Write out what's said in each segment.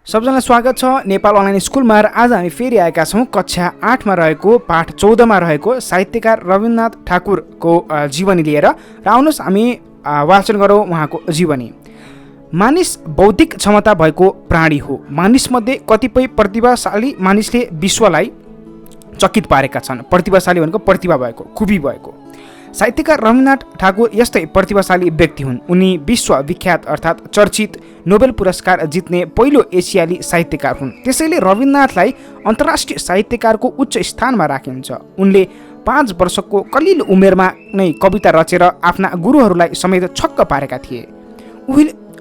सबैजनालाई स्वागत छ नेपाल अनलाइन स्कुलमा। आज हामी फेरि आएका छौँ कक्षा 8 मा रहेको पाठ 14 मा रहेको साहित्यकार रविन्द्रनाथ ठाकुरको जीवनी लिएर। र आउनुहोस् हामी वाचन गरौँ उहाँको जीवनी। मानिस बौद्धिक क्षमता भएको प्राणी हो। मानिसमध्ये कतिपय प्रतिभाशाली मानिसले विश्वलाई चकित पारेका छन्। प्रतिभाशाली भनेको प्रतिभा भएको, खुबी भएको। साहित्यकार रविन्द्रनाथ ठाकुर यस्तै प्रतिभाशाली व्यक्ति हुन्। उनी विश्वविख्यात अर्थात् चर्चित नोबेल पुरस्कार जित्ने पहिलो एसियाली साहित्यकार हुन्। त्यसैले रविन्द्रनाथलाई अन्तर्राष्ट्रिय साहित्यकारको उच्च स्थानमा राखिन्छ। उनले 5 वर्षको कलिलो उमेरमा नै कविता रचेर आफ्ना गुरुहरूलाई समेत छक्क पारेका थिए।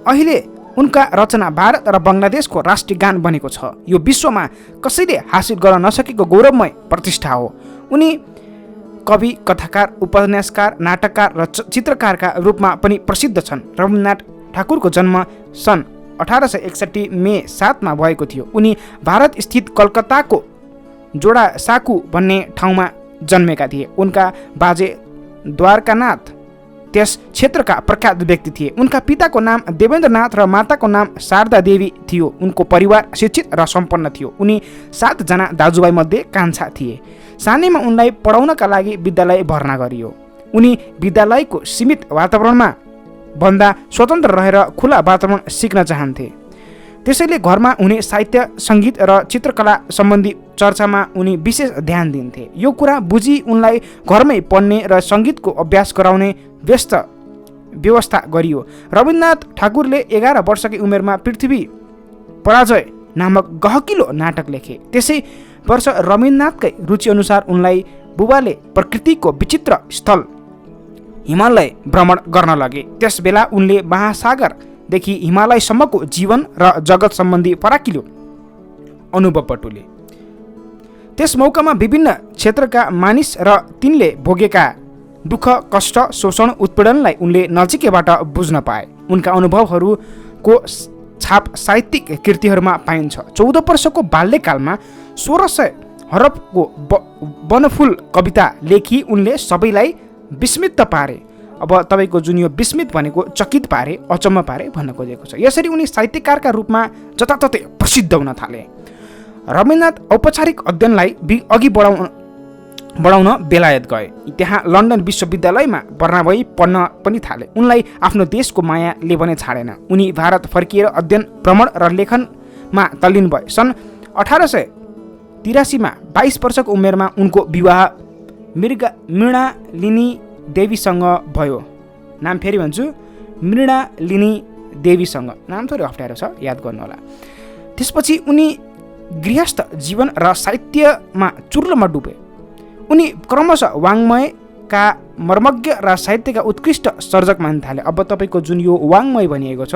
अहिले उनका रचना भारत र बङ्गलादेशको राष्ट्रिय गान बनेको छ। यो विश्वमा कसैले हासिल गर्न नसकेको गौरवमय प्रतिष्ठा हो। उनी कवि, कथाकार, उपन्यासकार, नाटककार र चित्रकारका रूपमा पनि प्रसिद्ध छन्। रविन्द्रनाथ ठाकुरको जन्म सन् 1861 मे 7 मा भएको थियो। उनी भारत स्थित कलकत्ताको जोडासाकु भन्ने ठाउँमा जन्मेका थिए। उनका बाजे द्वारकानाथ त्यस क्षेत्रका प्रख्यात व्यक्ति थिए। उनका पिताको नाम देवेन्द्रनाथ र माताको नाम शारदा देवी थियो। उनको परिवार शिक्षित र सम्पन्न थियो। उनी 7 जना दाजुभाइ मध्ये कान्छा थिए। सानैमा उनलाई पढाउनका लागि विद्यालय भर्ना गरियो। उनी विद्यालयको सीमित वातावरणमा भन्दा स्वतन्त्र रहेर खुला वातावरण सिक्न चाहन्थे। त्यसैले घरमा हुने साहित्य, सङ्गीत र चित्रकला सम्बन्धी चर्चामा उनी विशेष ध्यान दिन्थे। यो कुरा बुझी उनलाई घरमै पढ्ने र सङ्गीतको अभ्यास गराउने व्यवस्था गरियो। रविन्द्रनाथ ठाकुरले 11 वर्षकी उमेरमा पृथ्वी पराजय नामक गहकिलो नाटक लेखे। त्यसै वर्ष रविन्द्रनाथकै रुचिअनुसार उनलाई बुबाले प्रकृतिको विचित्र स्थल हिमालय भ्रमण गर्न लगे। त्यस बेला उनले महासागरदेखि हिमालयसम्मको जीवन र जगत सम्बन्धी फराकिलो अनुभव बटुले। त्यस मौकामा विभिन्न क्षेत्रका मानिस र तिनले भोगेका दुःख, कष्ट, शोषण, उत्पीडनलाई उनले नजिकैबाट बुझ्न पाए। उनका अनुभवहरूको छाप साहित्यिक कृतिहरूमा पाइन्छ। 14 वर्षको बाल्यकालमा 1600 हरफको वनफुल कविता लेखी उनले सबैलाई विस्मित पारे। अब तपाईँको जुन यो विस्मित भनेको चकित पारे, अचम्म पारे भन्न खोजेको छ। यसरी उनी साहित्यकारका रूपमा जताततै प्रसिद्ध हुन थाले। रविन्द्रनाथ औपचारिक अध्ययनलाई अघि बढाउन बेलायत गए। त्यहाँ लन्डन विश्वविद्यालयमा भर्ना भई पढ्न पनि थाले। उनलाई आफ्नो देशको मायाले भने छाडेन। उनी भारत फर्किएर अध्ययन, भ्रमण र लेखनमा तल्लीन भए। सन् 1883 मा 22 वर्षको उमेरमा उनको विवाह मृणालिनी देवीसँग भयो। नाम फेरि भन्छु, मृणालिनी देवीसँग। नाम थोरै अप्ठ्यारो छ, याद गर्नुहोला। त्यसपछि उनी गृहस्थ जीवन र साहित्यमा चुर्लमा डुबे। उनी क्रमशः वाङ्मयका मर्मज्ञ र साहित्यका उत्कृष्ट सर्जक मान्न थाले। अब तपाईँको जुन यो वाङ्मय भनिएको छ,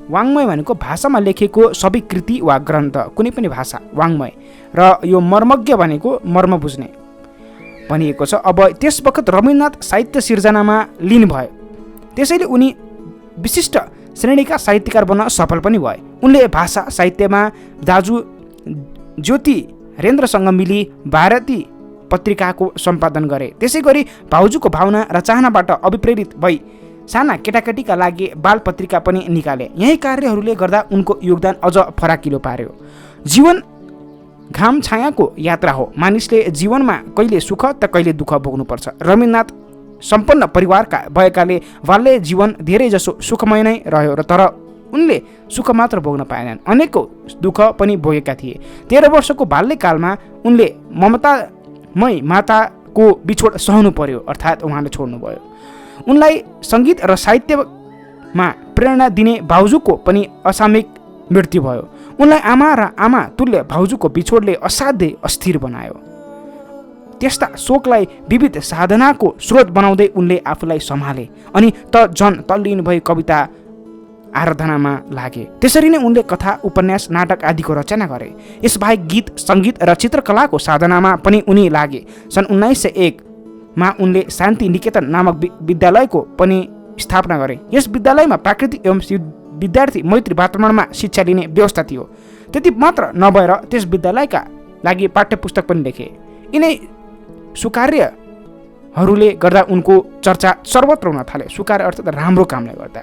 वाङ्मय भनेको भाषामा लेखेको सबै कृति वा ग्रन्थ, कुनै पनि भाषा वाङ्मय, र यो मर्मज्ञ भनेको मर्म बुझ्ने भनिएको छ। अब त्यस वखत रविन्द्रनाथ साहित्य सिर्जनामा लीन भए। त्यसैले उनी विशिष्ट श्रेणीका साहित्यकार बन्न सफल पनि भए। उनले भाषा साहित्यमा दाजु ज्योतिरेन्द्रसँग मिली भारती पत्रिकाको सम्पादन गरे। त्यसै गरी भाउजूको भावना र चाहनाबाट अभिप्रेरित भई साना केटाकेटीका लागि बाल पत्रिका पनि निकाले। यही कार्यहरूले गर्दा उनको योगदान अझ फराकिलो पार्यो। जीवन घाम छायाको यात्रा हो। मानिसले जीवनमा कहिले सुख त कहिले दुःख भोग्नुपर्छ। रविन्द्रनाथ सम्पन्न परिवारका भएकाले बाल्य जीवन धेरै जसो सुखमय नै रह्यो, र तर उनले सुख मात्र भोग्न पाएनन्, अनेकौँ दुःख पनि भोगेका थिए। 13 वर्षको बाल्यकालमा उनले ममतामय माताको बिछोड सहनु पर्यो, अर्थात् उहाँले छोड्नुभयो। उनलाई सङ्गीत र साहित्यमा प्रेरणा दिने भाउजूको पनि असामयिक मृत्यु भयो। उनलाई आमा तुल्य भाउजूको बिछोडले असाध्यै अस्थिर बनायो। त्यस्ता शोकलाई विविध साधनाको स्रोत बनाउँदै उनले आफूलाई सम्हाले अनि त झन तल्लीन भई कविता आराधनामा लागे। त्यसरी नै उनले कथा, उपन्यास, नाटक आदिको रचना गरे। यसबाहेक गीत, सङ्गीत र चित्रकलाको साधनामा पनि उनी लागे। सन् 1901 मा उनले शान्ति निकेतन नामक विद्यालयको पनि स्थापना गरे। यस विद्यालयमा प्राकृतिक एवं विद्यार्थी मैत्री वातावरणमा शिक्षा लिने व्यवस्था थियो। त्यति मात्र नभएर त्यस विद्यालयका लागि पाठ्यपुस्तक पनि लेखे। यिनै सुकार्यहरूले गर्दा उनको चर्चा सर्वत्र हुन थाले। सुकार्य अर्थात् राम्रो कामले गर्दा।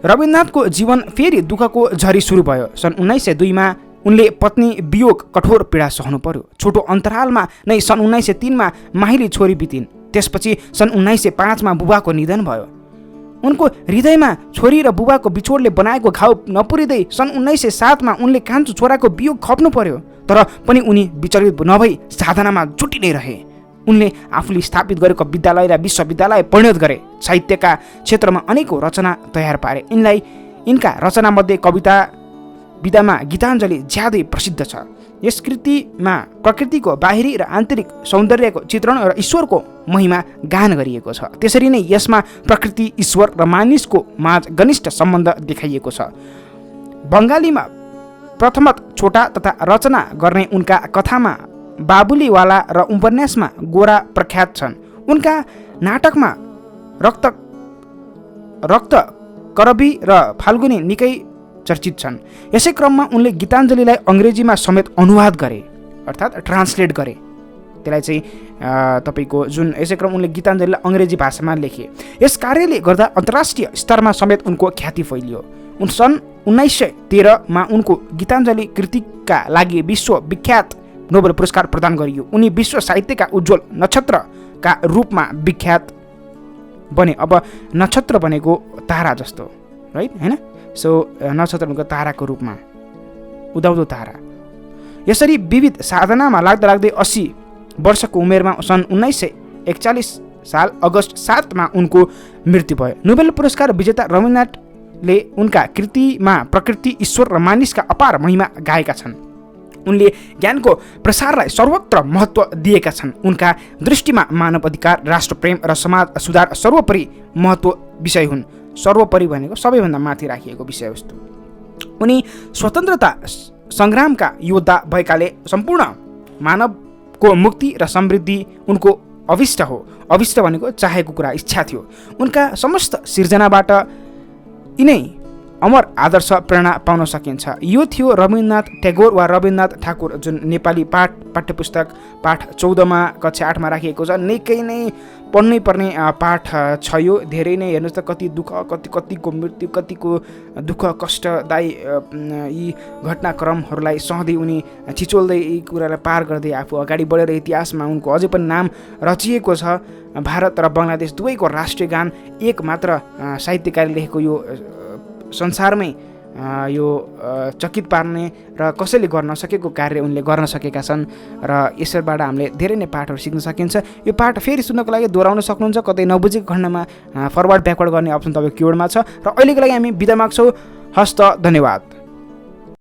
रविन्द्रनाथको जीवन फेरि दुःखको झरी सुरु भयो। सन् 1902 मा उनले पत्नी वियोग कठोर पीडा सहनु पर्यो। छोटो अन्तरालमा नै सन् 1903 मा माहिली छोरी बितिन्। त्यसपछि सन् 1905 मा बुबाको निधन भयो। उनको हृदयमा छोरी र बुबाको बिछोडले बनाएको घाउ नपुरिँदै सन् 1907 मा उनले कान्छो छोराको वियोग खप्नु पर्यो। तर पनि उनी विचलित नभई साधनामा जुटी नै रहे। उनले आफूले स्थापित गरेको विद्यालय र विश्वविद्यालय परिणत गरे। साहित्यका क्षेत्रमा अनेकौं रचना तयार पारे। यिनका रचनामध्ये कविता विधामा गीताञ्जली ज्यादै प्रसिद्ध छ। यस कृतिमा प्रकृतिको बाहिरी र आन्तरिक सौन्दर्यको चित्रण र ईश्वरको महिमा गान गरिएको छ। त्यसरी नै यसमा प्रकृति, ईश्वर र मानिसको माझ घनिष्ठ सम्बन्ध देखाइएको छ। बङ्गालीमा प्रथमत छोटा तथा रचना गर्ने उनका कथामा बाबुलीवाला र उपन्यासमा गोरा प्रख्यात छन्। उनका नाटकमा रक्तकरबी र फाल्गुनी निकै चर्चित छन्। यसै क्रममा उनले गीताञ्जलीलाई अङ्ग्रेजीमा समेत अनुवाद गरे, अर्थात् ट्रान्सलेट गरे। त्यसलाई चाहिँ तपाईँको जुन यसै क्रम उनले गीताञ्जलीलाई अङ्ग्रेजी भाषामा लेखे। यस कार्यले गर्दा अन्तर्राष्ट्रिय स्तरमा समेत उनको ख्याति फैलियो। सन् 1913 मा उनको गीताञ्जली कृतिका लागि विश्वविख्यात नोबेल पुरस्कार प्रदान गरियो। उनी विश्व साहित्यका उज्जवल नक्षत्रका रूपमा विख्यात बने। अब नक्षत्र भनेको तारा जस्तो, राइट, हैन? सो नक्षत्र भनेको ताराको रूपमा, उदाउँदो तारा। यसरी विविध साधनामा लाग्दा लाग्दै 80 वर्षको उमेरमा सन् 1941 साल अगस्त 7 मा उनको मृत्यु भयो। नोबेल पुरस्कार विजेता रविन्द्रनाथले उनका कृतिमा प्रकृति, ईश्वर र मानिसका अपार महिमा गाएका छन्। उनले ज्ञानको प्रसारलाई सर्वत्र महत्त्व दिएका छन्। उनका दृष्टिमा मानव अधिकार, राष्ट्रप्रेम र समाज सुधार सर्वोपरि महत्त्व विषय हुन्। सर्वोपरि भनेको सबैभन्दा माथि राखिएको विषयवस्तु। उनी स्वतन्त्रता सङ्ग्रामका योद्धा भएकाले सम्पूर्ण मानवको मुक्ति र समृद्धि उनको अभिष्ट हो। अभिष्ट भनेको चाहेको कुरा, इच्छा थियो। उनका समस्त सिर्जनाबाट यिनै अमर आदर्श प्रेरणा पाउन सकिन्छ। यो थियो रविन्द्रनाथ ट्यागोर वा रविन्द्रनाथ ठाकुर, जुन नेपाली पाठ्यपुस्तक पाठ 14 मा कक्षा 8 मा राखिएको छ। निकै नै पढ्नै पर्ने पाठ छ यो। धेरै नै हेर्नुहोस् त, कति दुःख, कतिको मृत्यु, कतिको दुःख कष्टदायी यी घटनाक्रमहरूलाई सहँदै उनी छिचोल्दै यी कुरालाई पार गर्दै आफू अगाडि बढेर इतिहासमा उनको अझै पनि नाम रचिएको छ। भारत र बङ्गलादेश दुवैको राष्ट्रिय गान एक मात्र साहित्यकारले लेखेको यो संसारमै यो चकित पार्ने र कसैले गर्न सकेको कार्य उनले गर्न सकेका छन् र यसबाट हामीले धेरै नै पाठहरू सिक्न सकिन्छ। यो पाठ फेरि सुन्नको लागि दोहोऱ्याउन सक्नुहुन्छ। कतै नबुझेको खण्डमा फरवर्ड ब्याकवर्ड गर्ने अप्सन तपाईँको किबोर्डमा छ। र अहिलेको लागि हामी बिदा माग्छौँ। हस्त, धन्यवाद।